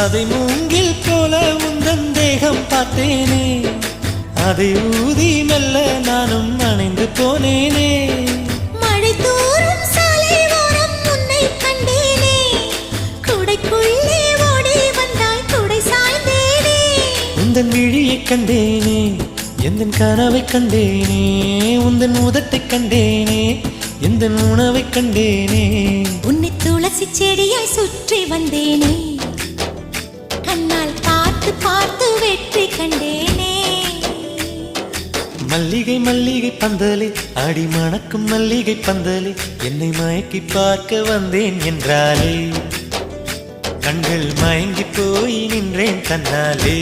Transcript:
சதை மூங்கில் போல உந்தன் தேகம் பார்த்தேனே, அதை ஊதி மெல்ல நானும் அணைந்து போனேனே. மழை தூரும் சாலை ஓரம் உன்னை கண்டேனே, குடைக்குள்ளே ஓடி வந்தாய் குடை சாய்ந்தேனே. உந்தன் விழியை கண்டேனே, எந்தன் கனவை கண்டேனே, உந்தன் உதட்டை கண்டேனே, எந்தன் உணவை கண்டேனே. உன்னை துளசி செடியாய் சுற்றி வந்தேனே, கண்ணால் பார்த்து பார்த்து வெற்றி கண்டேனே. மல்லிகை மல்லிகை பந்தலே, அடி மணக்கும் மல்லிகை பந்தலே, என்னை மயக்கி பார்க்க வந்தேன் என்றாலே, கண்கள் மயங்கி போய் நின்றேன் தன்னாலே.